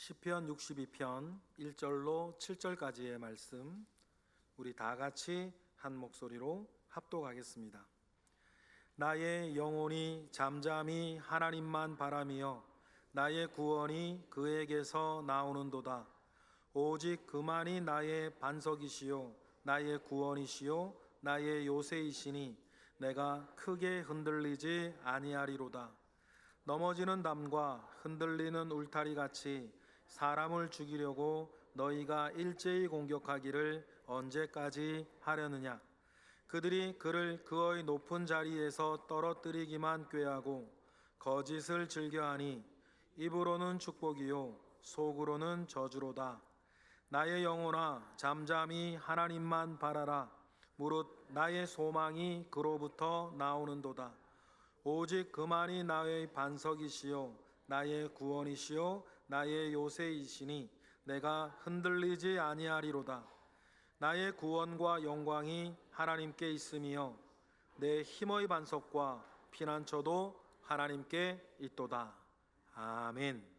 시편 62편 1절로 7절까지의 말씀, 우리 다 같이 한 목소리로 합독하겠습니다. 나의 영혼이 잠잠히 하나님만 바라며 나의 구원이 그에게서 나오는도다. 오직 그만이 나의 반석이시요 나의 구원이시요 나의 요새이시니 내가 크게 흔들리지 아니하리로다. 넘어지는 담과 흔들리는 울타리 같이 사람을 죽이려고 너희가 일제히 공격하기를 언제까지 하려느냐? 그들이 그를 그의 높은 자리에서 떨어뜨리기만 꾀하고 거짓을 즐겨하니 입으로는 축복이요 속으로는 저주로다. 나의 영혼아 잠잠히 하나님만 바라라. 무릇 나의 소망이 그로부터 나오는도다. 오직 그만이 나의 반석이시요 나의 구원이시요 나의 요새이시니 내가 흔들리지 아니하리로다. 나의 구원과 영광이 하나님께 있으며 내 힘의 반석과 피난처도 하나님께 있도다. 아멘.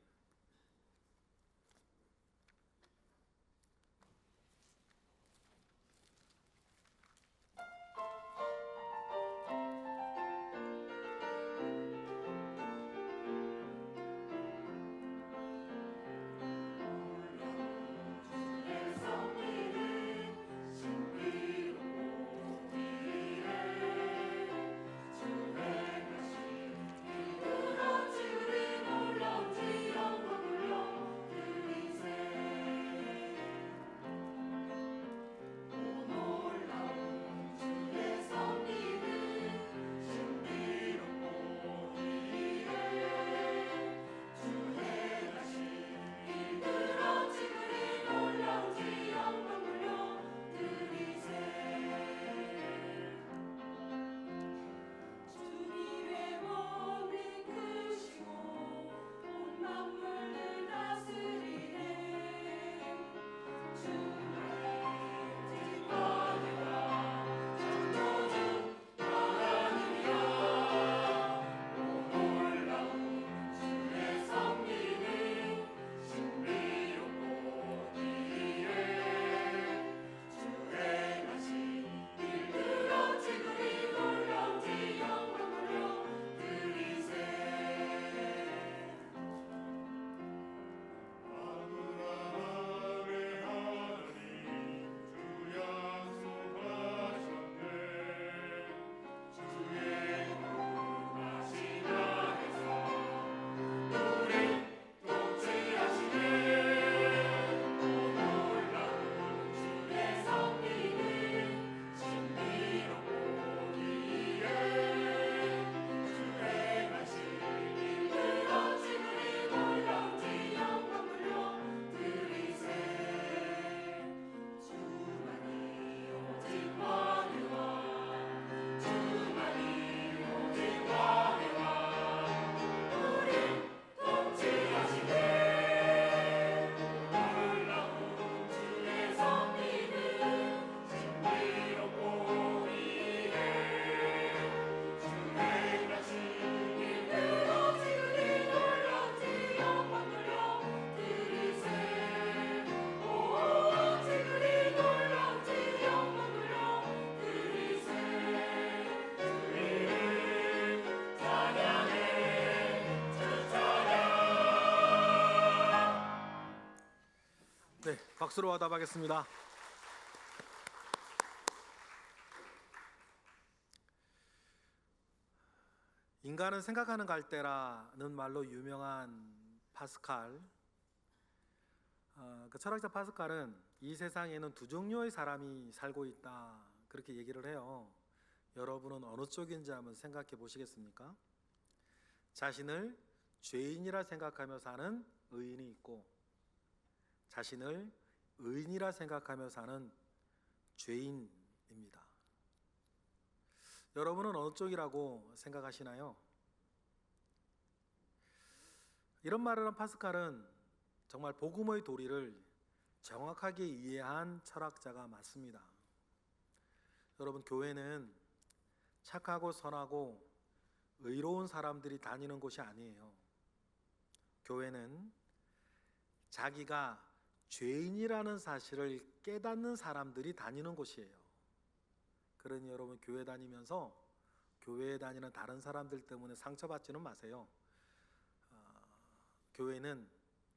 네, 박수로 화답하겠습니다. 인간은 생각하는 갈대라는 말로 유명한 파스칼, 그 철학자 파스칼은 이 세상에는 두 종류의 사람이 살고 있다 그렇게 얘기를 해요. 여러분은 어느 쪽인지 한번 생각해 보시겠습니까? 자신을 죄인이라 생각하며 사는 의인이 있고 자신을 의인이라 생각하며 사는 죄인입니다. 여러분은 어느 쪽이라고 생각하시나요? 이런 말을 한 파스칼은 정말 복음의 도리를 정확하게 이해한 철학자가 맞습니다. 여러분, 교회는 착하고 선하고 의로운 사람들이 다니는 곳이 아니에요. 교회는 자기가 죄인이라는 사실을 깨닫는 사람들이 다니는 곳이에요. 그러니 여러분, 교회 다니면서 교회에 다니는 다른 사람들 때문에 상처받지는 마세요. 교회는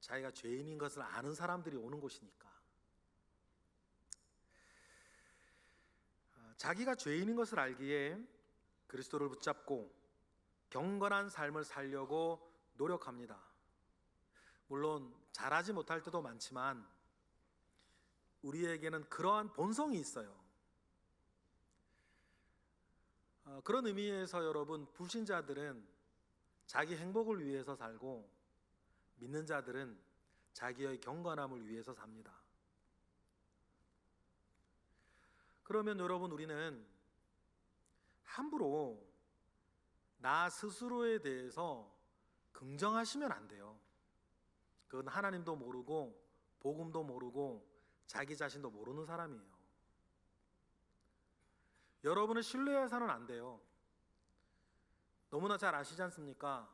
자기가 죄인인 것을 아는 사람들이 오는 곳이니까. 자기가 죄인인 것을 알기에 그리스도를 붙잡고 경건한 삶을 살려고 노력합니다. 물론 잘하지 못할 때도 많지만 우리에게는 그러한 본성이 있어요. 그런 의미에서 여러분, 불신자들은 자기 행복을 위해서 살고 믿는 자들은 자기의 경건함을 위해서 삽니다. 그러면 여러분, 우리는 함부로 나 스스로에 대해서 긍정하시면 안 돼요. 그건 하나님도 모르고 복음도 모르고 자기 자신도 모르는 사람이에요. 여러분을 신뢰해서는 안 돼요. 너무나 잘 아시지 않습니까?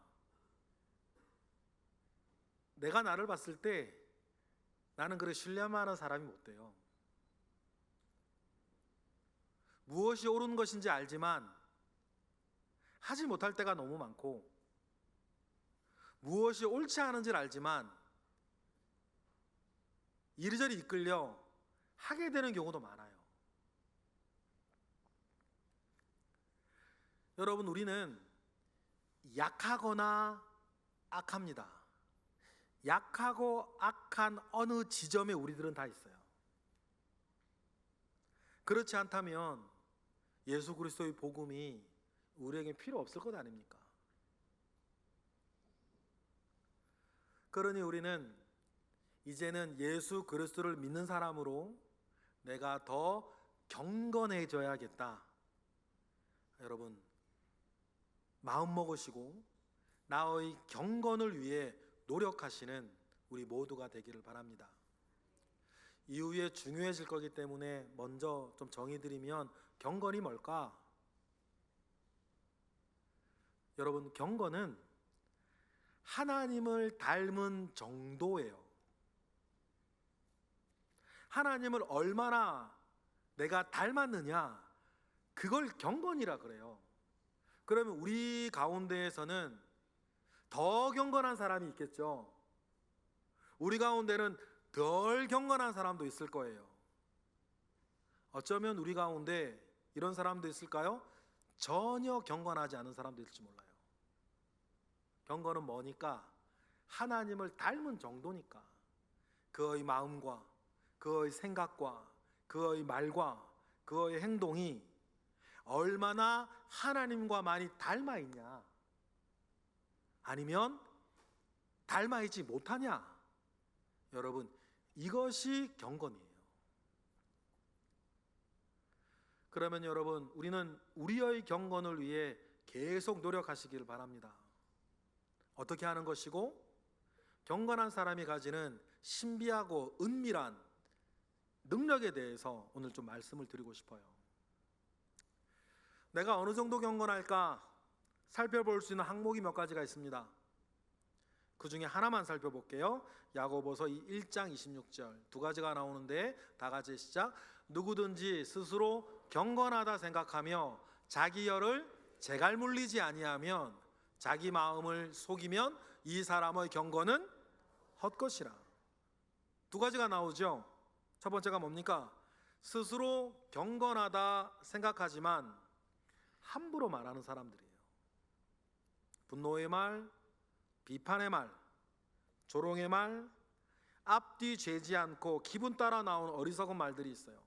내가 나를 봤을 때 나는 그래 신뢰만한 사람이 못 돼요. 무엇이 옳은 것인지 알지만 하지 못할 때가 너무 많고, 무엇이 옳지 않은지를 알지만 이리저리 이끌려 하게 되는 경우도 많아요. 여러분, 우리는 약하거나 악합니다. 약하고 악한 어느 지점에 우리들은 다 있어요. 그렇지 않다면 예수 그리스도의 복음이 우리에게 필요 없을 것 아닙니까? 그러니 우리는 이제는 예수 그리스도를 믿는 사람으로 내가 더 경건해져야겠다. 여러분, 마음 먹으시고 나의 경건을 위해 노력하시는 우리 모두가 되기를 바랍니다. 이후에 중요해질 거기 때문에 먼저 좀 정의드리면, 경건이 뭘까? 여러분, 경건은 하나님을 닮은 정도예요. 하나님을 얼마나 내가 닮았느냐, 그걸 경건이라 그래요. 그러면 우리 가운데에서는 더 경건한 사람이 있겠죠. 우리 가운데는 덜 경건한 사람도 있을 거예요. 어쩌면 우리 가운데 이런 사람도 있을까요? 전혀 경건하지 않은 사람도 있을지 몰라요. 경건은 뭐니까? 하나님을 닮은 정도니까. 그의 마음과 그의 생각과 그의 말과 그의 행동이 얼마나 하나님과 많이 닮아 있냐, 아니면 닮아 있지 못하냐. 여러분, 이것이 경건이에요. 그러면 여러분, 우리는 우리의 경건을 위해 계속 노력하시기를 바랍니다. 어떻게 하는 것이고, 경건한 사람이 가지는 신비하고 은밀한 능력에 대해서 오늘 좀 말씀을 드리고 싶어요. 내가 어느 정도 경건할까 살펴볼 수 있는 항목이 몇 가지가 있습니다. 그 중에 하나만 살펴볼게요. 야고보서 1장 26절 두 가지가 나오는데, 다 같이 시작. 누구든지 스스로 경건하다 생각하며 자기 혀를 재갈 물리지 아니하면 자기 마음을 속이면 이 사람의 경건은 헛것이라. 두 가지가 나오죠. 첫 번째가 뭡니까? 스스로 경건하다 생각하지만 함부로 말하는 사람들이에요. 분노의 말, 비판의 말, 조롱의 말, 앞뒤 재지 않고 기분 따라 나온 어리석은 말들이 있어요.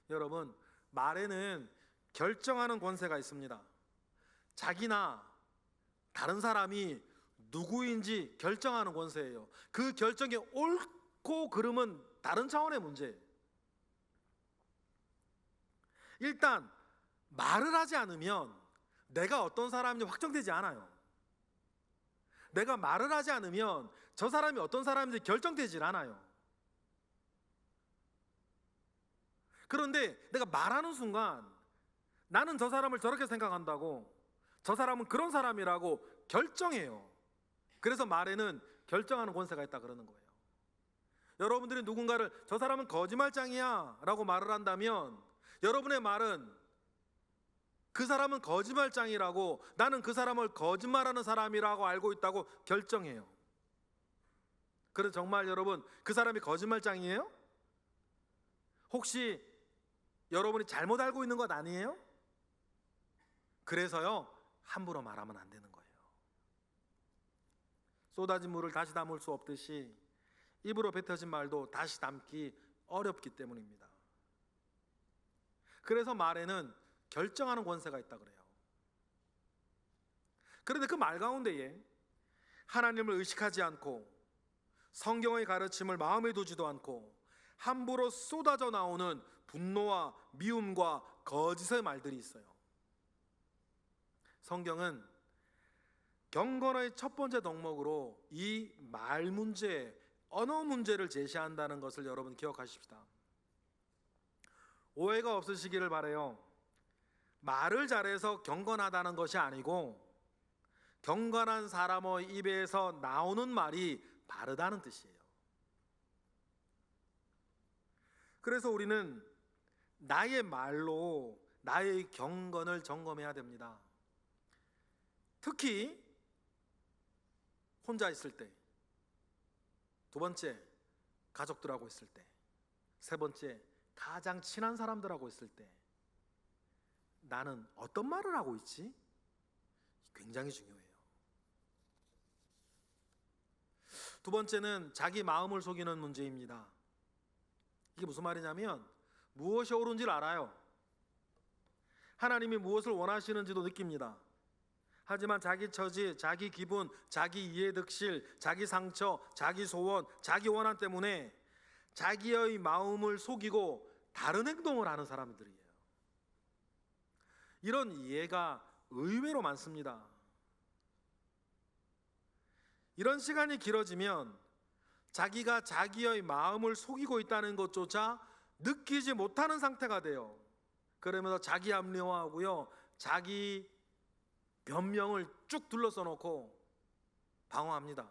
여러분, 말에는 결정하는 권세가 있습니다. 자기나 다른 사람이 누구인지 결정하는 권세예요. 그 결정이 옳고 그름은 다른 차원의 문제예요. 일단 말을 하지 않으면 내가 어떤 사람인지 확정되지 않아요. 내가 말을 하지 않으면 저 사람이 어떤 사람인지 결정되질 않아요. 그런데 내가 말하는 순간 나는 저 사람을 저렇게 생각한다고, 저 사람은 그런 사람이라고 결정해요. 그래서 말에는 결정하는 권세가 있다 그러는 거예요. 여러분들이 누군가를 저 사람은 거짓말장이야 라고 말을 한다면 여러분의 말은 그 사람은 거짓말장이라고, 나는 그 사람을 거짓말하는 사람이라고 알고 있다고 결정해요. 그래서 정말 여러분, 그 사람이 거짓말장이에요? 혹시 여러분이 잘못 알고 있는 것 아니에요? 그래서요, 함부로 말하면 안 되는 거예요. 쏟아진 물을 다시 담을 수 없듯이 입으로 뱉어진 말도 다시 담기 어렵기 때문입니다. 그래서 말에는 결정하는 권세가 있다 그래요. 그런데 그 말 가운데에 하나님을 의식하지 않고 성경의 가르침을 마음에 두지도 않고 함부로 쏟아져 나오는 분노와 미움과 거짓의 말들이 있어요. 성경은 경건의 첫 번째 덕목으로 이 말 문제, 언어 문제를 제시한다는 것을 여러분 기억하십시다. 오해가 없으시기를 바라요. 말을 잘해서 경건하다는 것이 아니고 경건한 사람의 입에서 나오는 말이 바르다는 뜻이에요. 그래서 우리는 나의 말로 나의 경건을 점검해야 됩니다. 특히 혼자 있을 때, 두 번째 가족들하고 있을 때, 세 번째 가장 친한 사람들하고 있을 때 나는 어떤 말을 하고 있지? 굉장히 중요해요. 두 번째는 자기 마음을 속이는 문제입니다. 이게 무슨 말이냐면 무엇이 옳은지를 알아요. 하나님이 무엇을 원하시는지도 느낍니다. 하지만 자기 처지, 자기 기분, 자기 이해득실, 자기 상처, 자기 소원, 자기 원한 때문에 자기의 마음을 속이고 다른 행동을 하는 사람들이에요. 이런 이해가 의외로 많습니다. 이런 시간이 길어지면 자기가 자기의 마음을 속이고 있다는 것조차 느끼지 못하는 상태가 돼요. 그러면서 자기 합리화하고요, 자기 변명을 쭉 둘러써 놓고 방어합니다.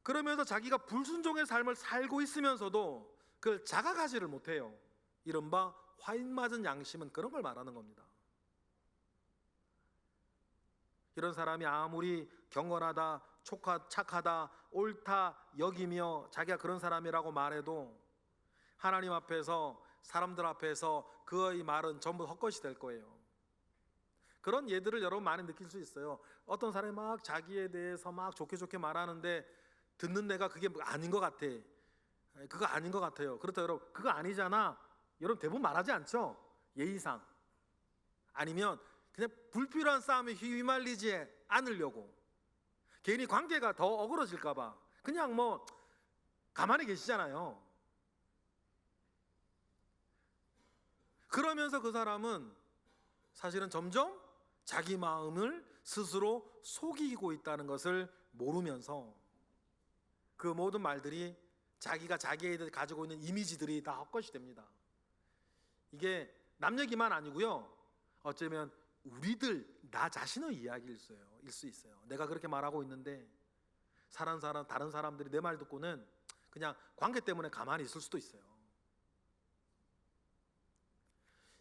그러면서 자기가 불순종의 삶을 살고 있으면서도 그걸 자각하지를 못해요. 이른바 화인 맞은 양심은 그런 걸 말하는 겁니다. 이런 사람이 아무리 경건하다, 착하다, 옳다 여기며 자기가 그런 사람이라고 말해도 하나님 앞에서, 사람들 앞에서 그의 말은 전부 헛것이 될 거예요. 그런 예들을 여러분 많이 느낄 수 있어요. 어떤 사람이 막 자기에 대해서 막 좋게 말하는데 듣는 내가 그게 아닌 것 같아. 그거 아닌 것 같아요. 그렇다 여러분, 그거 아니잖아. 여러분 대부분 말하지 않죠? 예의상. 아니면 그냥 불필요한 싸움에 휘말리지 않으려고, 괜히 관계가 더 어그러질까 봐 그냥 뭐 가만히 계시잖아요. 그러면서 그 사람은 사실은 점점 자기 마음을 스스로 속이고 있다는 것을 모르면서 그 모든 말들이 자기가 자기에 가지고 있는 이미지들이 다 헛것이 됩니다. 이게 남 얘기만 아니고요, 어쩌면 우리들, 나 자신의 이야기일 수 있어요. 내가 그렇게 말하고 있는데 다른 사람들이 내 말 듣고는 그냥 관계 때문에 가만히 있을 수도 있어요.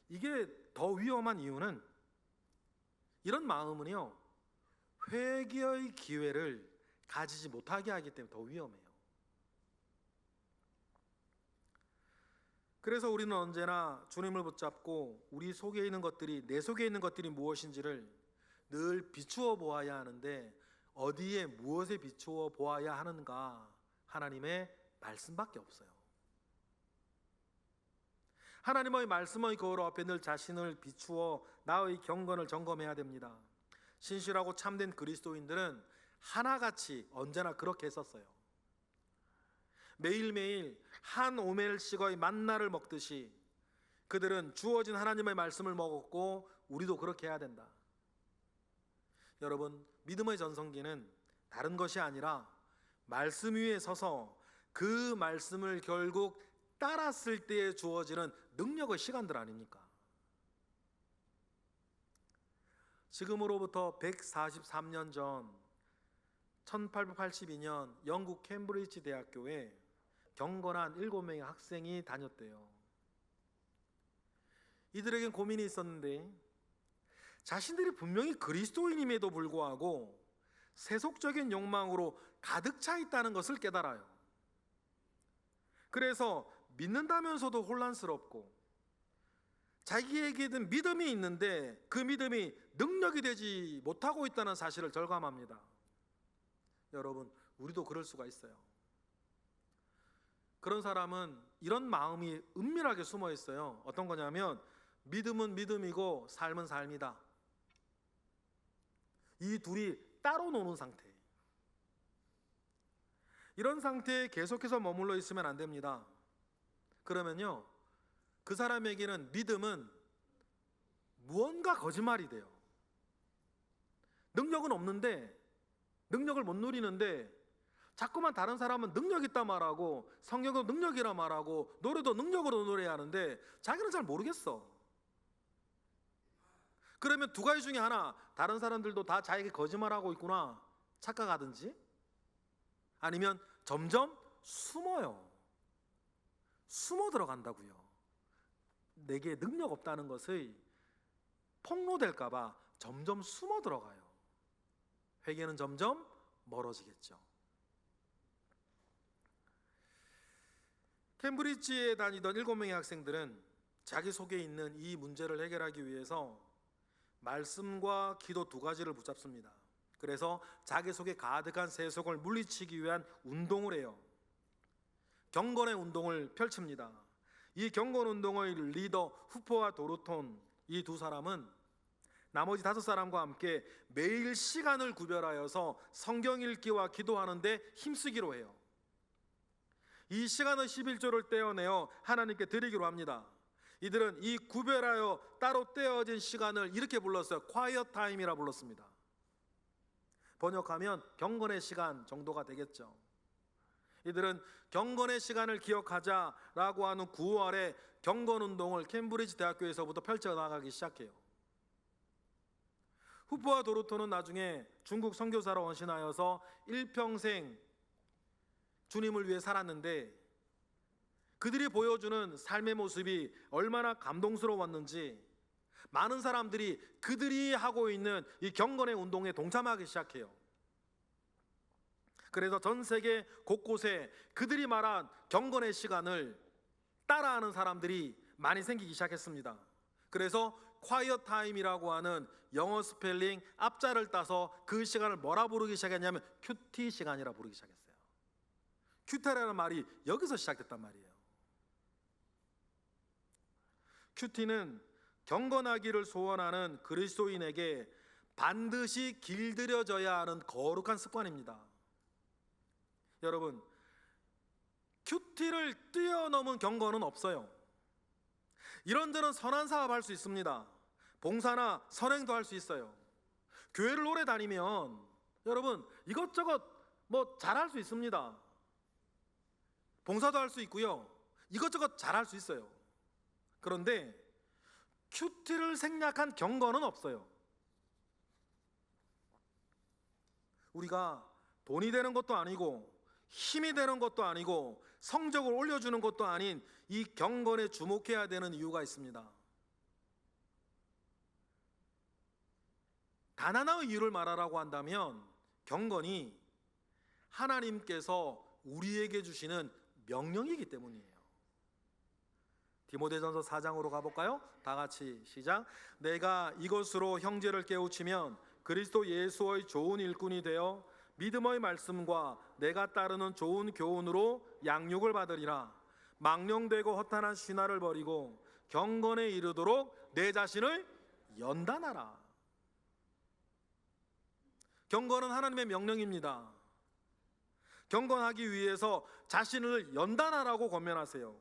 이게 더 위험한 이유는 이런 마음은요, 회개의 기회를 가지지 못하게 하기 때문에 더 위험해요. 그래서 우리는 언제나 주님을 붙잡고 우리 속에 있는 것들이, 내 속에 있는 것들이 무엇인지를 늘 비추어 보아야 하는데, 어디에 무엇에 비추어 보아야 하는가? 하나님의 말씀밖에 없어요. 하나님의 말씀의 거울 앞에 늘 자신을 비추어 나의 경건을 점검해야 됩니다. 신실하고 참된 그리스도인들은 하나같이 언제나 그렇게 했었어요. 매일매일 한 오멜씩의 만나를 먹듯이 그들은 주어진 하나님의 말씀을 먹었고, 우리도 그렇게 해야 된다. 여러분, 믿음의 전성기는 다른 것이 아니라 말씀 위에 서서 그 말씀을 결국 따랐을 때에 주어지는 능력의 시간들 아닙니까? 지금으로부터 143년 전 1882년 영국 캠브리지 대학교에 경건한 7명의 학생이 다녔대요. 이들에겐 고민이 있었는데 자신들이 분명히 그리스도인임에도 불구하고 세속적인 욕망으로 가득 차 있다는 것을 깨달아요. 그래서 믿는다면서도 혼란스럽고 자기에게는 믿음이 있는데 그 믿음이 능력이 되지 못하고 있다는 사실을 절감합니다. 여러분, 우리도 그럴 수가 있어요. 그런 사람은 이런 마음이 은밀하게 숨어 있어요. 어떤 거냐면 믿음은 믿음이고 삶은 삶이다. 이 둘이 따로 노는 상태. 이런 상태에 계속해서 머물러 있으면 안 됩니다. 그러면요, 그 사람에게는 믿음은 무언가 거짓말이 돼요. 능력은 없는데, 능력을 못 누리는데 자꾸만 다른 사람은 능력 있다 말하고 성경도 능력이라 말하고 노래도 능력으로 노래해야 하는데 자기는 잘 모르겠어. 그러면 두 가지 중에 하나, 다른 사람들도 다 자기에게 거짓말하고 있구나 착각하든지, 아니면 점점 숨어요. 숨어 들어간다고요. 내게 능력 없다는 것이 폭로될까 봐 점점 숨어 들어가요. 회개는 점점 멀어지겠죠. 캠브리지에 다니던 7명의 학생들은 자기 속에 있는 이 문제를 해결하기 위해서 말씀과 기도 두 가지를 붙잡습니다. 그래서 자기 속에 가득한 세속을 물리치기 위한 운동을 해요. 경건의 운동을 펼칩니다. 이 경건 운동의 리더 후퍼와 도르톤, 이 두 사람은 나머지 5사람과 함께 매일 시간을 구별하여서 성경 읽기와 기도하는데 힘쓰기로 해요. 이 시간의 11조를 떼어내어 하나님께 드리기로 합니다. 이들은 이 구별하여 따로 떼어진 시간을 이렇게 불렀어요. quiet time이라 불렀습니다. 번역하면 경건의 시간 정도가 되겠죠. 이들은 경건의 시간을 기억하자라고 하는 9월에 경건 운동을 캠브리지 대학교에서부터 펼쳐나가기 시작해요. 후퍼와 도르토는 나중에 중국 선교사로 헌신하여서 일평생 주님을 위해 살았는데 그들이 보여주는 삶의 모습이 얼마나 감동스러웠는지 많은 사람들이 그들이 하고 있는 이 경건의 운동에 동참하기 시작해요. 그래서 전 세계 곳곳에 그들이 말한 경건의 시간을 따라하는 사람들이 많이 생기기 시작했습니다. 그래서 quiet time이라고 하는 영어 스펠링 앞자를 따서 그 시간을 뭐라 부르기 시작했냐면 큐티 시간이라 부르기 시작했어요. 큐티라는 말이 여기서 시작됐단 말이에요. 큐티는 경건하기를 소원하는 그리스도인에게 반드시 길들여져야 하는 거룩한 습관입니다. 여러분, 큐티를 뛰어넘은 경건은 없어요. 이런저런 선한 사업 할 수 있습니다. 봉사나 선행도 할 수 있어요. 교회를 오래 다니면 여러분 이것저것 잘할 수 있습니다. 봉사도 할 수 있고요. 이것저것 잘할 수 있어요. 그런데 큐티를 생략한 경건은 없어요. 우리가 돈이 되는 것도 아니고 힘이 되는 것도 아니고 성적을 올려주는 것도 아닌 이 경건에 주목해야 되는 이유가 있습니다. 단 하나의 이유를 말하라고 한다면 경건이 하나님께서 우리에게 주시는 명령이기 때문이에요. 디모데전서 4장으로 가볼까요? 다 같이 시작. 내가 이것으로 형제를 깨우치면 그리스도 예수의 좋은 일꾼이 되어 믿음의 말씀과 내가 따르는 좋은 교훈으로 양육을 받으리라. 망령되고 허탄한 신화를 버리고 경건에 이르도록 내 자신을 연단하라. 경건은 하나님의 명령입니다. 경건하기 위해서 자신을 연단하라고 권면하세요.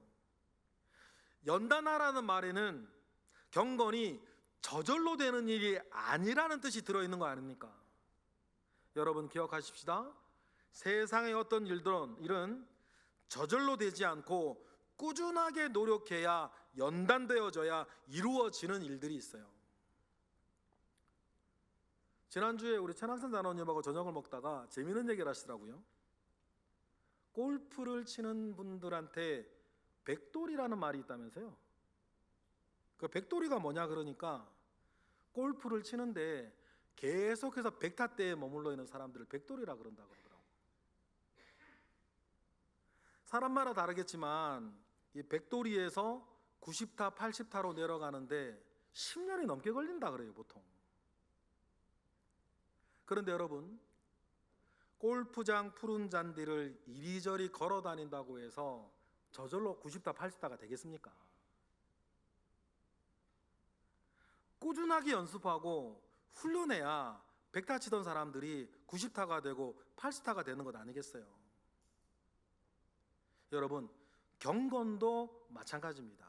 연단하라는 말에는 경건이 저절로 되는 일이 아니라는 뜻이 들어있는 거 아닙니까? 여러분 기억하십시다. 세상의 어떤 일은 저절로 되지 않고 꾸준하게 노력해야 연단되어져야 이루어지는 일들이 있어요. 지난주에 우리 천학선 장로님하고 저녁을 먹다가 재미있는 얘기를 하시더라고요. 골프를 치는 분들한테 백돌이라는 말이 있다면서요. 그 백돌이가 뭐냐 그러니까 골프를 치는데 계속해서 백타대에 머물러 있는 사람들을 백돌이라 그런다고 그러더라고요. 사람마다 다르겠지만 이 백돌이에서 90타, 80타로 내려가는데 10년이 넘게 걸린다 그래요, 보통. 그런데 여러분, 골프장 푸른 잔디를 이리저리 걸어 다닌다고 해서 저절로 90타, 80타가 되겠습니까? 꾸준하게 연습하고 훈련해야 100타 치던 사람들이 90타가 되고 80타가 되는 것 아니겠어요? 여러분, 경건도 마찬가지입니다.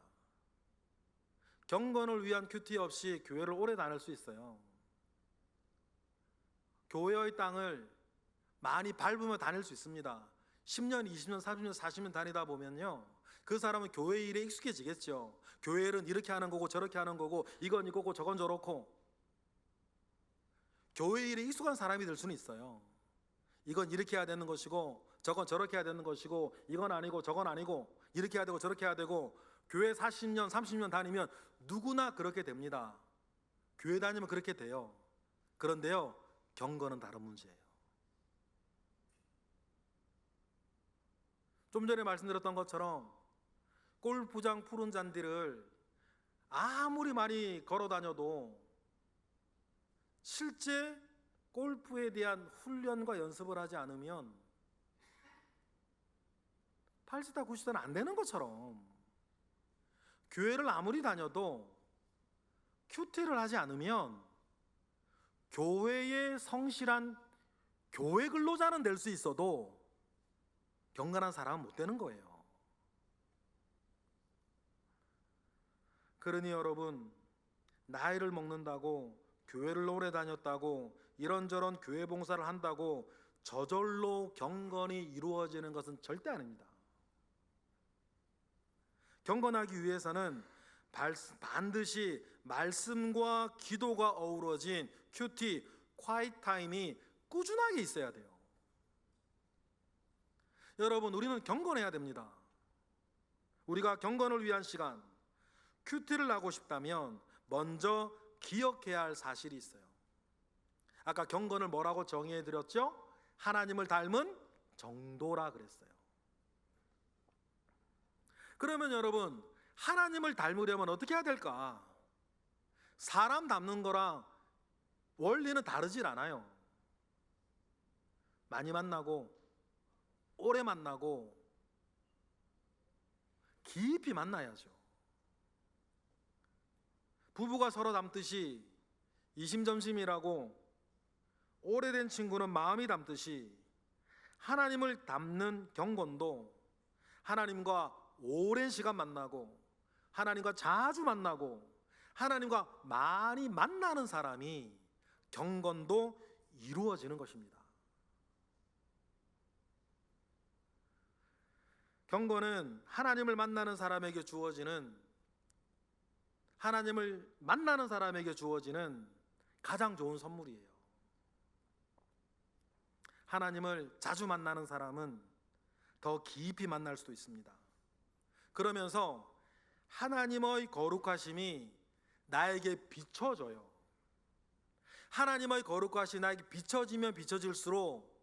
경건을 위한 큐티 없이 교회를 오래 다닐 수 있어요. 교회의 땅을 많이 밟으며 다닐 수 있습니다. 10년, 20년, 30년, 40년 다니다 보면요, 그 사람은 교회 일에 익숙해지겠죠. 교회 일은 이렇게 하는 거고 저렇게 하는 거고 이건 이거고 저건 저렇고, 교회 일에 익숙한 사람이 될 수는 있어요. 이건 이렇게 해야 되는 것이고 저건 저렇게 해야 되는 것이고 이건 아니고 저건 아니고 이렇게 해야 되고 저렇게 해야 되고, 교회 40년, 30년 다니면 누구나 그렇게 됩니다. 교회 다니면 그렇게 돼요. 그런데요, 경건은 다른 문제예요. 좀 전에 말씀드렸던 것처럼 골프장 푸른 잔디를 아무리 많이 걸어 다녀도 실제 골프에 대한 훈련과 연습을 하지 않으면 80타, 90타는 안 되는 것처럼, 교회를 아무리 다녀도 큐티를 하지 않으면 교회의 성실한 교회 근로자는 될 수 있어도 경건한 사람은 못 되는 거예요. 그러니 여러분, 나이를 먹는다고, 교회를 오래 다녔다고, 이런저런 교회 봉사를 한다고 저절로 경건이 이루어지는 것은 절대 아닙니다. 경건하기 위해서는 반드시 말씀과 기도가 어우러진 큐티, 콰이트 타임이 꾸준하게 있어야 돼요. 여러분, 우리는 경건해야 됩니다. 우리가 경건을 위한 시간, 큐티를 하고 싶다면 먼저 기억해야 할 사실이 있어요. 아까 경건을 뭐라고 정의해 드렸죠? 하나님을 닮은 정도라 그랬어요. 그러면 여러분, 하나님을 닮으려면 어떻게 해야 될까? 사람 닮는 거랑 원리는 다르질 않아요. 많이 만나고 오래 만나고 깊이 만나야죠. 부부가 서로 닮듯이 이심점심이라고, 오래된 친구는 마음이 닮듯이 하나님을 닮는 경건도 하나님과 오랜 시간 만나고 하나님과 자주 만나고 하나님과 많이 만나는 사람이 경건도 이루어지는 것입니다. 경건은 하나님을 만나는 사람에게 주어지는 가장 좋은 선물이에요. 하나님을 자주 만나는 사람은 더 깊이 만날 수도 있습니다. 그러면서 하나님의 거룩하심이 나에게 비춰져요. 하나님의 거룩하심이 나에게 비춰지면 비춰질수록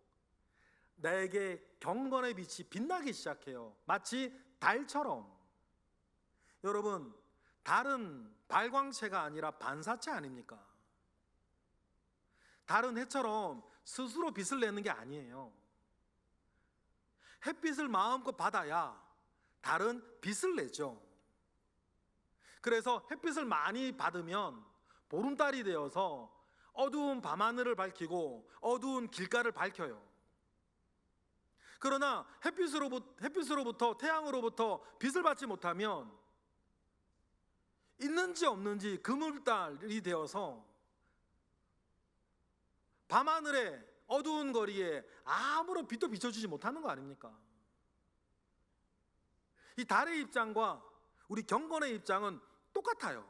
나에게 경건의 빛이 빛나기 시작해요. 마치 달처럼. 여러분, 달은 발광체가 아니라 반사체 아닙니까? 달은 해처럼 스스로 빛을 내는 게 아니에요. 햇빛을 마음껏 받아야 달은 빛을 내죠. 그래서 햇빛을 많이 받으면 보름달이 되어서 어두운 밤하늘을 밝히고 어두운 길가를 밝혀요. 그러나 햇빛으로부터, 태양으로부터 빛을 받지 못하면 있는지 없는지 그물달이 되어서 밤하늘의 어두운 거리에 아무런 빛도 비춰주지 못하는 거 아닙니까? 이 달의 입장과 우리 경건의 입장은 똑같아요.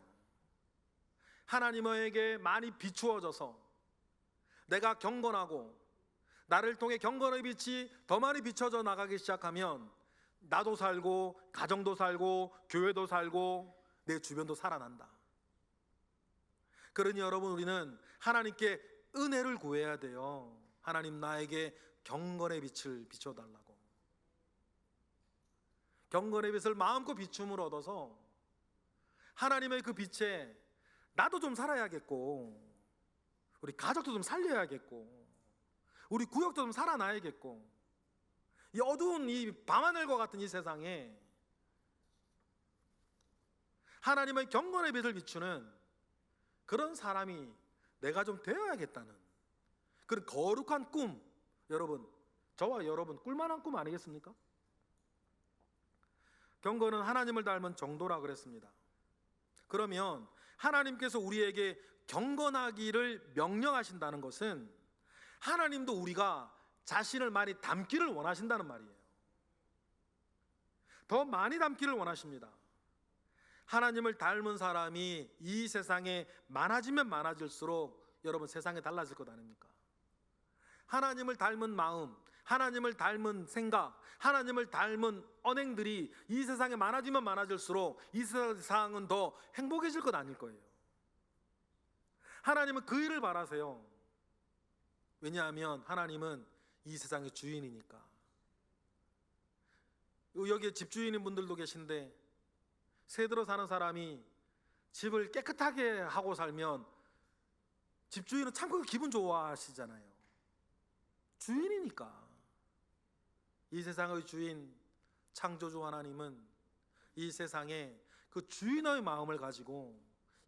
하나님에게 많이 비추어져서 내가 경건하고 나를 통해 경건의 빛이 더 많이 비춰져 나가기 시작하면 나도 살고 가정도 살고 교회도 살고 내 주변도 살아난다. 그러니 여러분, 우리는 하나님께 은혜를 구해야 돼요. 하나님, 나에게 경건의 빛을 비춰달라고. 경건의 빛을 마음껏 비춤을 얻어서 하나님의 그 빛에 나도 좀 살아야겠고, 우리 가족도 좀 살려야겠고, 우리 구역도 좀 살아나야겠고, 이 어두운 이 밤하늘과 같은 이 세상에 하나님의 경건의 빛을 비추는 그런 사람이 내가 좀 되어야겠다는 그런 거룩한 꿈, 여러분, 저와 여러분 꿀만한 꿈 아니겠습니까? 경건은 하나님을 닮은 정도라 그랬습니다. 그러면 하나님께서 우리에게 경건하기를 명령하신다는 것은 하나님도 우리가 자신을 많이 닮기를 원하신다는 말이에요. 더 많이 닮기를 원하십니다. 하나님을 닮은 사람이 이 세상에 많아지면 많아질수록 여러분, 세상이 달라질 것 아닙니까? 하나님을 닮은 마음, 하나님을 닮은 생각, 하나님을 닮은 언행들이 이 세상에 많아지면 많아질수록 이 세상은 더 행복해질 것 아닐 거예요. 하나님은 그 일을 바라세요. 왜냐하면 하나님은 이 세상의 주인이니까. 여기에 집주인인 분들도 계신데, 새 들어 사는 사람이 집을 깨끗하게 하고 살면 집주인은 참 그 기분 좋아하시잖아요. 주인이니까. 이 세상의 주인 창조주 하나님은 이 세상에 그 주인의 마음을 가지고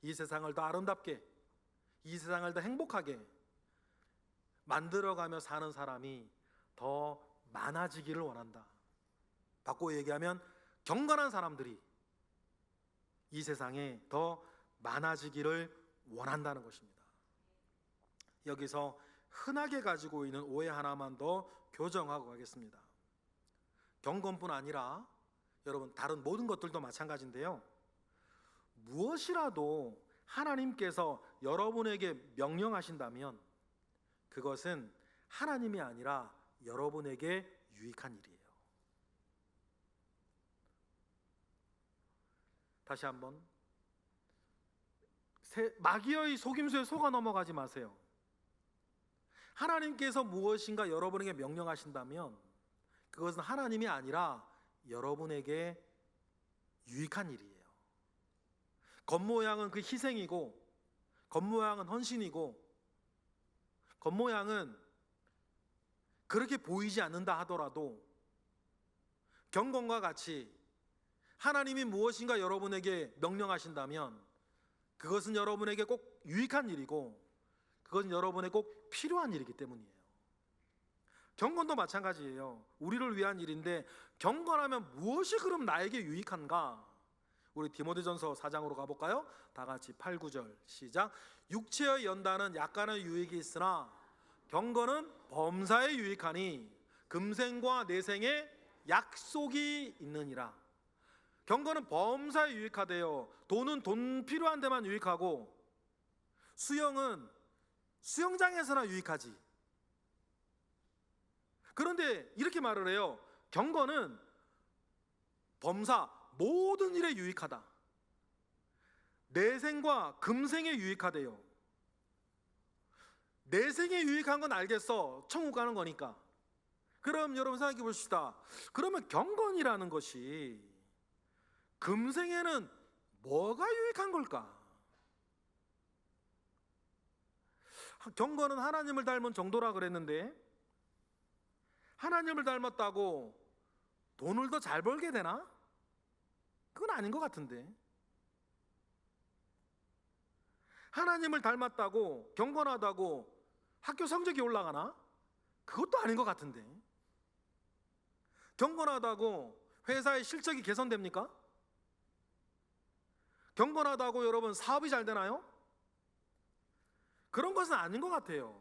이 세상을 더 아름답게, 이 세상을 더 행복하게 만들어가며 사는 사람이 더 많아지기를 원한다. 바꿔 얘기하면 경건한 사람들이 이 세상에 더 많아지기를 원한다는 것입니다. 여기서 흔하게 가지고 있는 오해 하나만 더 교정하고 가겠습니다. 경건뿐 아니라 여러분, 다른 모든 것들도 마찬가지인데요, 무엇이라도 하나님께서 여러분에게 명령하신다면 그것은 하나님이 아니라 여러분에게 유익한 일이에요. 다시 한번, 마귀의 속임수에 속아 넘어가지 마세요. 하나님께서 무엇인가 여러분에게 명령하신다면 그것은 하나님이 아니라 여러분에게 유익한 일이에요. 겉모양은 그 희생이고, 겉모양은 헌신이고, 겉모양은 그렇게 보이지 않는다 하더라도 경건과 같이 하나님이 무엇인가 여러분에게 명령하신다면 그것은 여러분에게 꼭 유익한 일이고, 그것은 여러분에게 꼭 필요한 일이기 때문이에요. 경건도 마찬가지예요. 우리를 위한 일인데 경건하면 무엇이 그럼 나에게 유익한가? 우리 디모데전서 4장으로 가볼까요? 다 같이 8, 9절 시작. 육체의 연단은 약간의 유익이 있으나 경건은 범사에 유익하니 금생과 내생에 약속이 있느니라. 경건은 범사에 유익하대요. 돈은 돈 필요한 데만 유익하고, 수영은 수영장에서나 유익하지. 그런데 이렇게 말을 해요. 경건은 범사 모든 일에 유익하다. 내생과 금생에 유익하대요. 내생에 유익한 건 알겠어. 천국 가는 거니까. 그럼 여러분 생각해 보십시다. 그러면 경건이라는 것이 금생에는 뭐가 유익한 걸까? 경건은 하나님을 닮은 정도라 그랬는데, 하나님을 닮았다고 돈을 더 잘 벌게 되나? 그건 아닌 것 같은데. 하나님을 닮았다고, 경건하다고 학교 성적이 올라가나? 그것도 아닌 것 같은데. 경건하다고 회사의 실적이 개선됩니까? 경건하다고 여러분 사업이 잘 되나요? 그런 것은 아닌 것 같아요.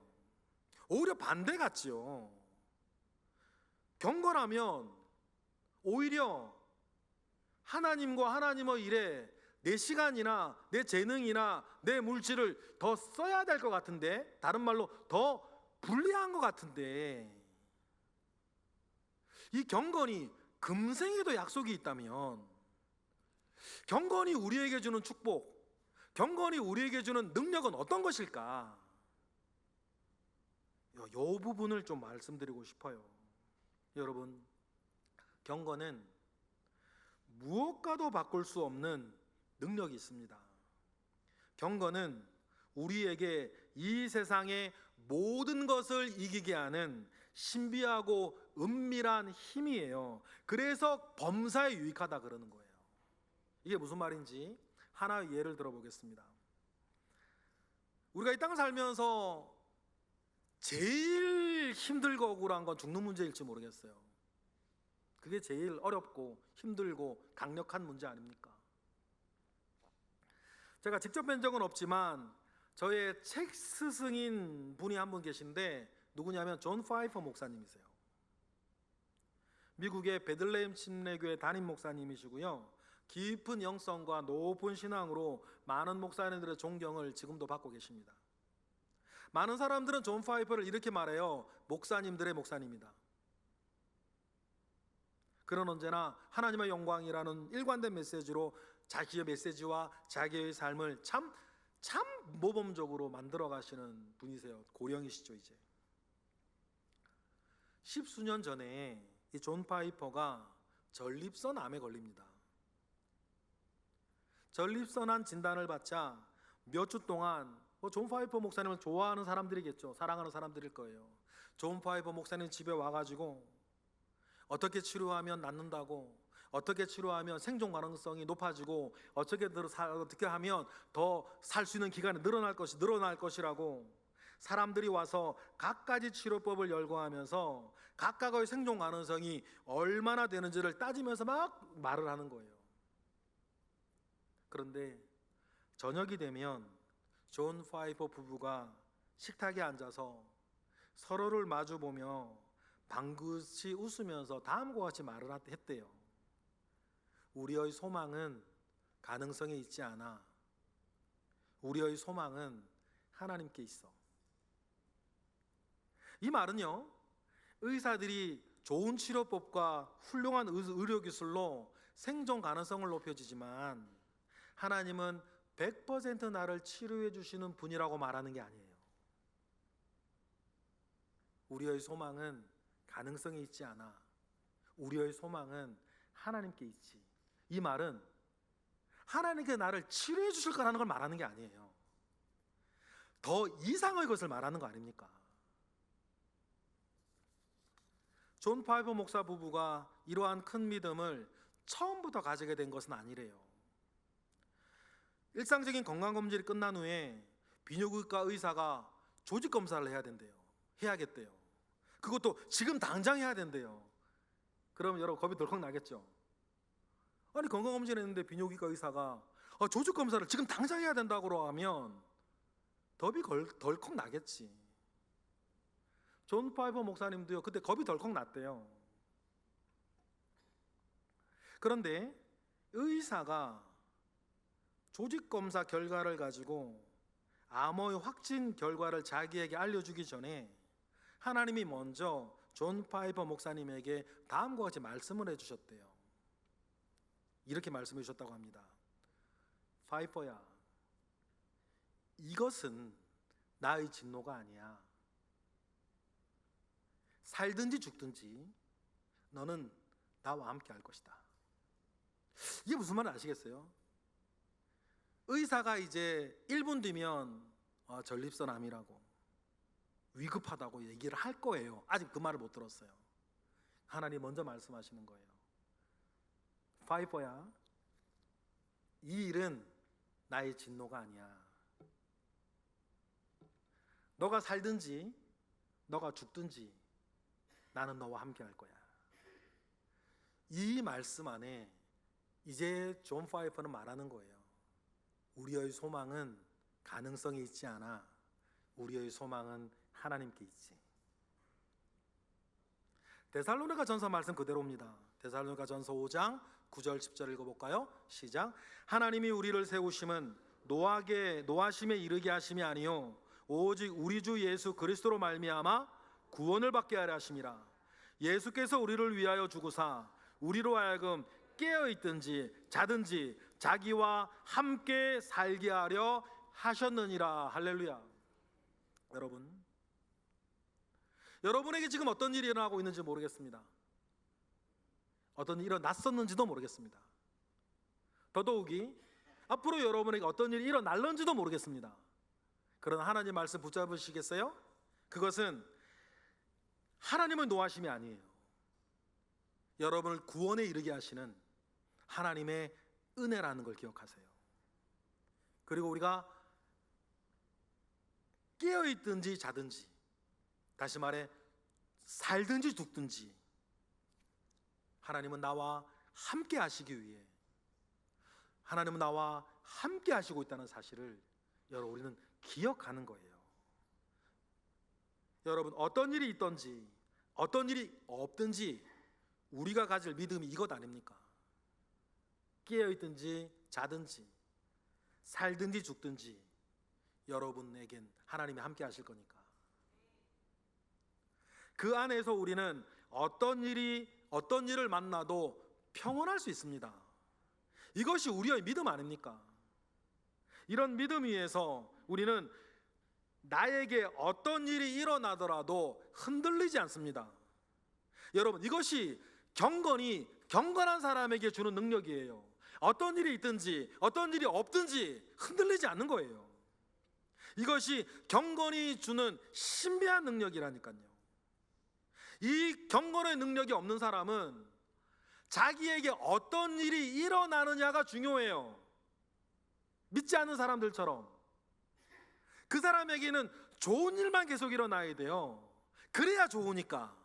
오히려 반대 같지요. 경건하면 오히려 하나님과 하나님의 일에 내 시간이나 내 재능이나 내 물질을 더 써야 될 것 같은데, 다른 말로 더 불리한 것 같은데, 이 경건이 금생에도 약속이 있다면, 경건이 우리에게 주는 축복, 경건이 우리에게 주는 능력은 어떤 것일까? 이 부분을 좀 말씀드리고 싶어요. 여러분, 경건은 무엇과도 바꿀 수 없는 능력이 있습니다. 경건은 우리에게 이 세상의 모든 것을 이기게 하는 신비하고 은밀한 힘이에요. 그래서 범사에 유익하다 그러는 거예요. 이게 무슨 말인지 하나의 예를 들어보겠습니다. 우리가 이 땅을 살면서 제일 힘들고 억울한 건 죽는 문제일지 모르겠어요. 그게 제일 어렵고 힘들고 강력한 문제 아닙니까? 제가 직접 뵌 적은 없지만 저의 책 스승인 분이 한 분 계신데, 누구냐면 존 파이퍼 목사님이세요. 미국의 베들레헴 침례교회 담임 목사님이시고요, 깊은 영성과 높은 신앙으로 많은 목사님들의 존경을 지금도 받고 계십니다. 많은 사람들은 존 파이퍼를 이렇게 말해요. 목사님들의 목사님이다. 그는 언제나 하나님의 영광이라는 일관된 메시지로 자기의 메시지와 자기의 삶을 참 모범적으로 만들어 가시는 분이세요. 고령이시죠. 이제 십수년 전에 이 존 파이퍼가 전립선 암에 걸립니다. 전립선암 진단을 받자 몇 주 동안, 존 파이퍼 목사님을 좋아하는 사람들이겠죠. 사랑하는 사람들일 거예요. 존 파이퍼 목사님 집에 와가지고 어떻게 치료하면 낫는다고, 어떻게 치료하면 생존 가능성이 높아지고, 어떻게 하면 더 살 수 있는 기간이 늘어날 것이라고 사람들이 와서 각가지 치료법을 열거하면서 각각의 생존 가능성이 얼마나 되는지를 따지면서 막 말을 하는 거예요. 그런데 저녁이 되면 존 파이퍼 부부가 식탁에 앉아서 서로를 마주보며 방긋이 웃으면서 다음과 같이 말을 했대요. 우리의 소망은 가능성에 있지 않아. 우리의 소망은 하나님께 있어. 이 말은요, 의사들이 좋은 치료법과 훌륭한 의료기술로 생존 가능성을 높여주지만 하나님은 100% 나를 치료해 주시는 분이라고 말하는 게 아니에요. 우리의 소망은 가능성이 있지 않아. 우리의 소망은 하나님께 있지. 이 말은 하나님께 나를 치료해 주실 거라는 걸 말하는 게 아니에요. 더 이상의 것을 말하는 거 아닙니까? 존 파이퍼 목사 부부가 이러한 큰 믿음을 처음부터 가지게 된 것은 아니래요. 일상적인 건강검진이 끝난 후에 비뇨기과 의사가 조직검사를 해야겠대요. 그것도 지금 당장 해야 된대요. 그럼 여러분 겁이 덜컥 나겠죠? 아니, 건강검진 했는데 비뇨기과 의사가 조직검사를 지금 당장 해야 된다고 하면 겁이 덜컥 나겠지. 존 파이퍼 목사님도요, 그때 겁이 덜컥 났대요. 그런데 의사가 조직검사 결과를 가지고 암의 확진 결과를 자기에게 알려주기 전에 하나님이 먼저 존 파이퍼 목사님에게 다음과 같이 말씀을 해주셨대요. 이렇게 말씀해 주셨다고 합니다. 파이퍼야, 이것은 나의 진노가 아니야. 살든지 죽든지 너는 나와 함께 할 것이다. 이게 무슨 말인지 아시겠어요? 의사가 이제 1분 뒤면 전립선암이라고 위급하다고 얘기를 할 거예요. 아직 그 말을 못 들었어요. 하나님 먼저 말씀하시는 거예요. 파이퍼야, 이 일은 나의 진노가 아니야. 너가 살든지 너가 죽든지 나는 너와 함께 할 거야. 이 말씀 안에 이제 존 파이퍼는 말하는 거예요. 우리의 소망은 가능성이 있지 않아. 우리의 소망은 하나님께 있지. 데살로니가 전서 말씀 그대로입니다. 데살로니가 전서 5장 9절 10절 읽어볼까요? 시작. 하나님이 우리를 세우심은 노하심에 이르게 하심이 아니요 오직 우리 주 예수 그리스도로 말미암아 구원을 받게 하려 하심이라. 예수께서 우리를 위하여 죽으사 우리로 하여금 깨어 있든지 자든지 자기와 함께 살게 하려 하셨느니라. 할렐루야. 여러분에게 지금 어떤 일이 일어나고 있는지 모르겠습니다. 어떤 일이 일어났었는지도 모르겠습니다. 더더욱이 앞으로 여러분에게 어떤 일이 일어날는지도 모르겠습니다. 그러나 하나님 말씀 붙잡으시겠어요? 그것은 하나님의 노하심이 아니에요. 여러분을 구원에 이르게 하시는 하나님의 은혜라는 걸 기억하세요. 그리고 우리가 깨어있든지 자든지, 다시 말해 살든지 죽든지 하나님은 나와 함께 하시기 위해, 하나님은 나와 함께 하시고 있다는 사실을 여러분 우리는 기억하는 거예요. 여러분, 어떤 일이 있든지 어떤 일이 없든지 우리가 가질 믿음이 이것 아닙니까? 깨어있든지 자든지 살든지 죽든지 여러분에겐 하나님이 함께 하실 거니까. 그 안에서 우리는 어떤 일을 만나도 평온할 수 있습니다. 이것이 우리의 믿음 아닙니까? 이런 믿음 위에서 우리는 나에게 어떤 일이 일어나더라도 흔들리지 않습니다. 여러분, 이것이 경건한 사람에게 주는 능력이에요. 어떤 일이 있든지 어떤 일이 없든지 흔들리지 않는 거예요. 이것이 경건이 주는 신비한 능력이라니까요. 이 경건의 능력이 없는 사람은 자기에게 어떤 일이 일어나느냐가 중요해요. 믿지 않는 사람들처럼 그 사람에게는 좋은 일만 계속 일어나야 돼요. 그래야 좋으니까.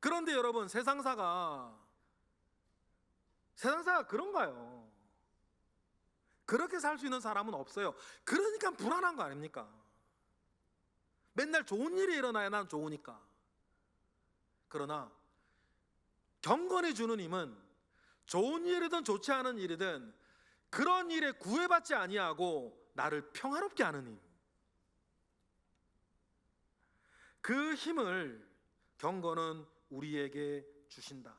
그런데 여러분, 세상사가 그런가요? 그렇게 살 수 있는 사람은 없어요. 그러니까 불안한 거 아닙니까? 맨날 좋은 일이 일어나야 난 좋으니까. 그러나 경건이 주는 힘은 좋은 일이든 좋지 않은 일이든 그런 일에 구애받지 아니하고 나를 평화롭게 하는 힘, 그 힘을 경건은 우리에게 주신다.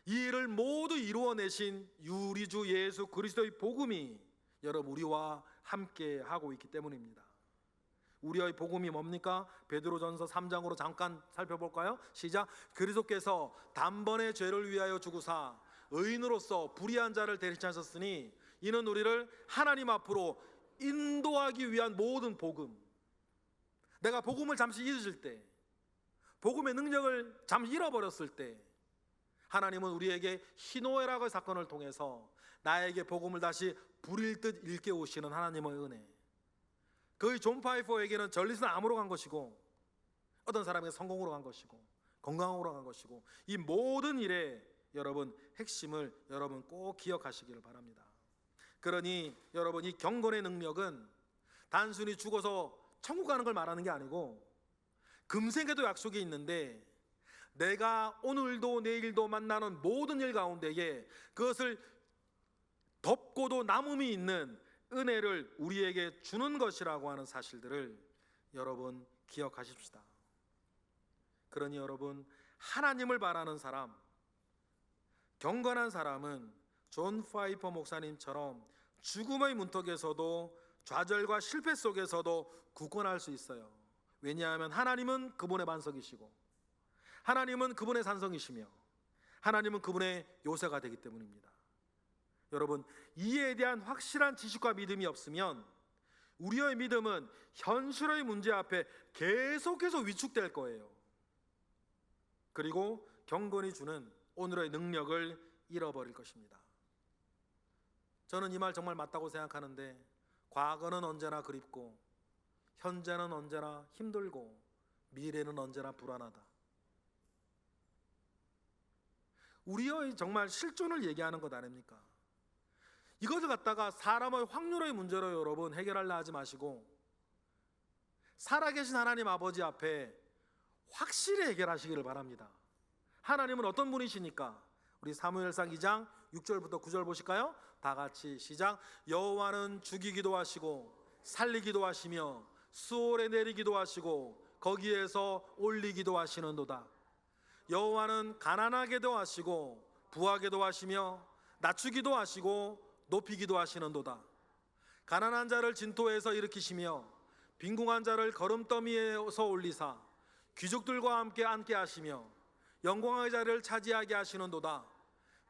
이 일을 모두 이루어내신 우리 주 예수 그리스도의 복음이 여러분 우리와 함께 하고 있기 때문입니다. 우리의 복음이 뭡니까? 베드로전서 3장으로 잠깐 살펴볼까요? 시작. 그리스도께서 단번에 죄를 위하여 죽으사 의인으로서 불의한 자를 대신하셨으니 이는 우리를 하나님 앞으로 인도하기 위한 모든 복음. 내가 복음을 잠시 잊으실 때, 복음의 능력을 잠시 잃어버렸을 때 하나님은 우리에게 희노애락의 사건을 통해서 나에게 복음을 다시 불일 듯 일깨우시는 하나님의 은혜. 거의 존 파이퍼에게는 전리스는 암으로 간 것이고 어떤 사람에게 성공으로 간 것이고 건강으로 간 것이고, 이 모든 일에 여러분 핵심을 여러분 꼭 기억하시기를 바랍니다. 그러니 여러분, 이 경건의 능력은 단순히 죽어서 천국 가는 걸 말하는 게 아니고 금생에도 약속이 있는데 내가 오늘도 내일도 만나는 모든 일 가운데에 그것을 덮고도 남음이 있는 은혜를 우리에게 주는 것이라고 하는 사실들을 여러분 기억하십시다. 그러니 여러분, 하나님을 바라는 사람, 경건한 사람은 존 파이퍼 목사님처럼 죽음의 문턱에서도 좌절과 실패 속에서도 굳건할 수 있어요. 왜냐하면 하나님은 그분의 반석이시고 하나님은 그분의 산성이시며 하나님은 그분의 요새가 되기 때문입니다. 여러분, 이에 대한 확실한 지식과 믿음이 없으면 우리의 믿음은 현실의 문제 앞에 계속해서 위축될 거예요. 그리고 경건이 주는 오늘의 능력을 잃어버릴 것입니다. 저는 이 말 정말 맞다고 생각하는데, 과거는 언제나 그립고 현재는 언제나 힘들고 미래는 언제나 불안하다. 우리의 정말 실존을 얘기하는 것 아닙니까? 이것을 갖다가 사람의 확률의 문제로 여러분 해결하려 하지 마시고 살아계신 하나님 아버지 앞에 확실히 해결하시기를 바랍니다. 하나님은 어떤 분이시니까? 우리 사무엘상 2장 6절부터 9절 보실까요? 다 같이 시작. 여호와는 죽이기도 하시고 살리기도 하시며 수월에 내리기도 하시고 거기에서 올리기도 하시는도다. 여호와는 가난하게도 하시고 부하게도 하시며 낮추기도 하시고 높이기도 하시는도다. 가난한 자를 진토에서 일으키시며 빈궁한 자를 거름더미에서 올리사 귀족들과 함께 앉게 하시며 영광의 자리를 차지하게 하시는도다.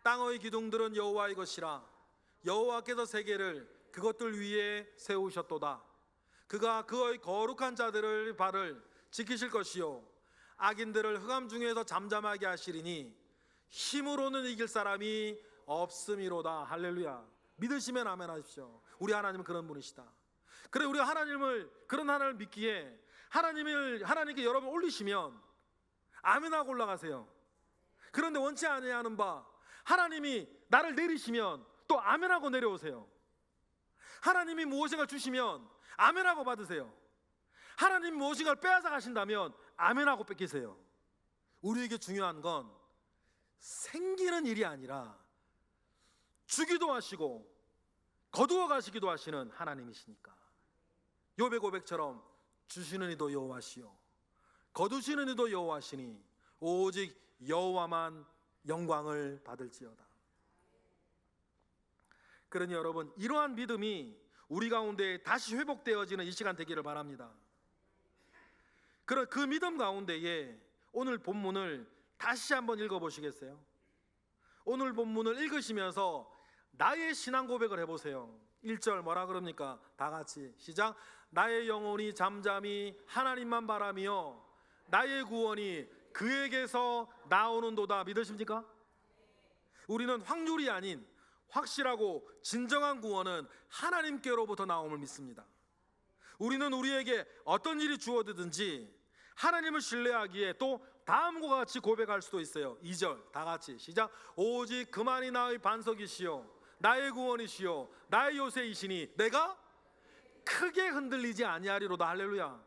땅의 기둥들은 여호와의 것이라 여호와께서 세계를 그것들 위에 세우셨도다. 그가 그의 거룩한 자들의 발을 지키실 것이요 악인들을 흑암 중에서 잠잠하게 하시리니 힘으로는 이길 사람이 없음이로다. 할렐루야. 믿으시면 아멘 하십시오. 우리 하나님은 그런 분이시다. 그래, 우리 그런 하나님을 믿기에 하나님께 여러분 올리시면 아멘하고 올라가세요. 그런데 원치 아니하는 바 하나님이 나를 내리시면 또 아멘하고 내려오세요. 하나님이 무엇인가 주시면 아멘하고 받으세요. 하나님이 무엇인가를 빼앗아 가신다면 아멘하고 뺏기세요. 우리에게 중요한 건 생기는 일이 아니라 주기도 하시고 거두어 가시기도 하시는 하나님이시니까. 욥의 고백처럼 주시는 이도 여호와시요 거두시는 이도 여호와시니 오직 여호와만 영광을 받을지어다. 그러니 여러분, 이러한 믿음이 우리 가운데 다시 회복되어지는 이 시간 되기를 바랍니다. 그 믿음 가운데에 오늘 본문을 다시 한번 읽어보시겠어요? 오늘 본문을 읽으시면서 나의 신앙 고백을 해보세요. 1절 뭐라 그럽니까? 다 같이 시작. 나의 영혼이 잠잠히 하나님만 바라며 나의 구원이 그에게서 나오는도다. 믿으십니까? 우리는 확률이 아닌 확실하고 진정한 구원은 하나님께로부터 나옴을 믿습니다. 우리는 우리에게 어떤 일이 주어지든지 하나님을 신뢰하기에 또 다음과 같이 고백할 수도 있어요. 2절 다 같이 시작. 오직 그만이 나의 반석이시요 나의 구원이시요 나의 요새이시니 내가 크게 흔들리지 아니하리로다. 할렐루야.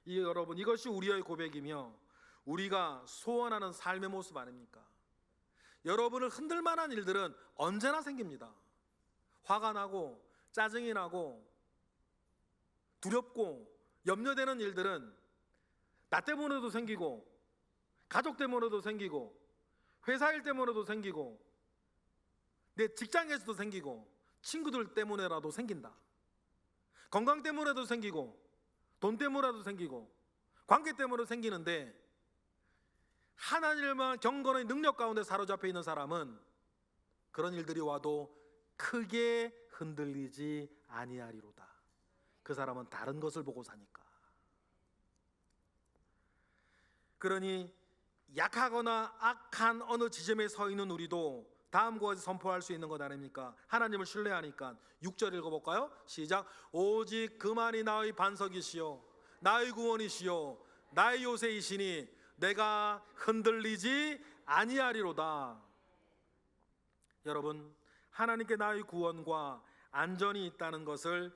여러분, 이것이 우리의 고백이며 우리가 소원하는 삶의 모습 아닙니까? 여러분을 흔들 만한 일들은 언제나 생깁니다. 화가 나고 짜증이 나고 두렵고 염려되는 일들은 나 때문에도 생기고 가족 때문에도 생기고 회사 일 때문에도 생기고 내 직장에서도 생기고 친구들 때문에라도 생긴다. 건강 때문에도 생기고 돈 때문에라도 생기고 관계 때문에도 생기는데 하나님만 경건의 능력 가운데 사로잡혀 있는 사람은 그런 일들이 와도 크게 흔들리지 아니하리로다. 그 사람은 다른 것을 보고 사니까. 그러니 약하거나 악한 어느 지점에 서 있는 우리도 다음과 같이 선포할 수 있는 것 아닙니까? 하나님을 신뢰하니까. 6절 읽어볼까요? 시작. 오직 그만이 나의 반석이시요 나의 구원이시요 나의 요새이시니 내가 흔들리지 아니하리로다. 여러분, 하나님께 나의 구원과 안전이 있다는 것을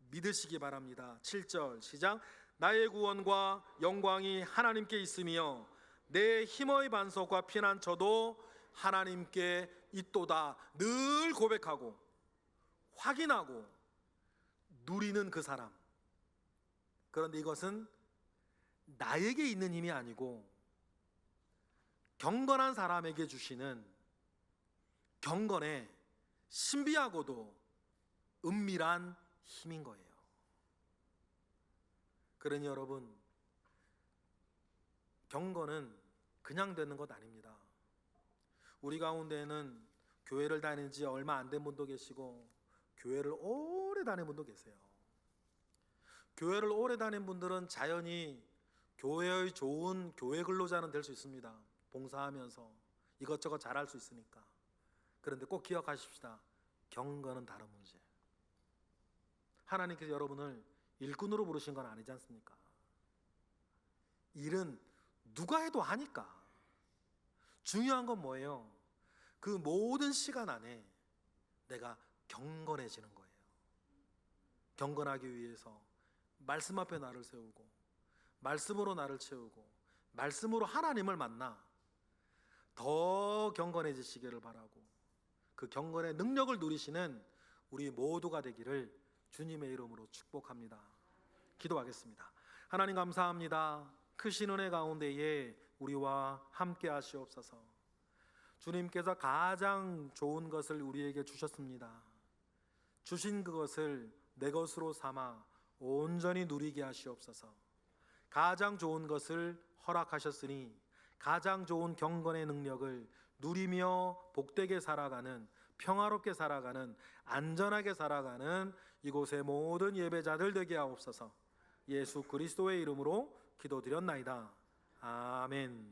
믿으시기 바랍니다. 7절 시작. 나의 구원과 영광이 하나님께 있으며 내 힘의 반석과 피난처도 하나님께 있도다. 늘 고백하고 확인하고 누리는 그 사람. 그런데 이것은 나에게 있는 힘이 아니고 경건한 사람에게 주시는 경건의 신비하고도 은밀한 힘인 거예요. 그러니 여러분, 경건은 그냥 되는 것 아닙니다. 우리 가운데에는 교회를 다닌 지 얼마 안 된 분도 계시고 교회를 오래 다닌 분도 계세요. 교회를 오래 다닌 분들은 자연히 교회의 좋은 교회 근로자는 될 수 있습니다. 봉사하면서 이것저것 잘할 수 있으니까. 그런데 꼭 기억하십시다. 경건은 다른 문제. 하나님께서 여러분을 일꾼으로 부르신 건 아니지 않습니까? 일은 누가 해도 하니까. 중요한 건 뭐예요? 그 모든 시간 안에 내가 경건해지는 거예요. 경건하기 위해서 말씀 앞에 나를 세우고 말씀으로 나를 채우고 말씀으로 하나님을 만나 더 경건해지시기를 바라고, 그 경건의 능력을 누리시는 우리 모두가 되기를 주님의 이름으로 축복합니다. 기도하겠습니다. 하나님 감사합니다. 크신 은혜 가운데에 우리와 함께 하시옵소서. 주님께서 가장 좋은 것을 우리에게 주셨습니다. 주신 그것을 내 것으로 삼아 온전히 누리게 하시옵소서. 가장 좋은 것을 허락하셨으니 가장 좋은 경건의 능력을 누리며 복되게 살아가는, 평화롭게 살아가는, 안전하게 살아가는 이곳의 모든 예배자들 되게 하옵소서. 예수 그리스도의 이름으로 기도드렸나이다. 아멘.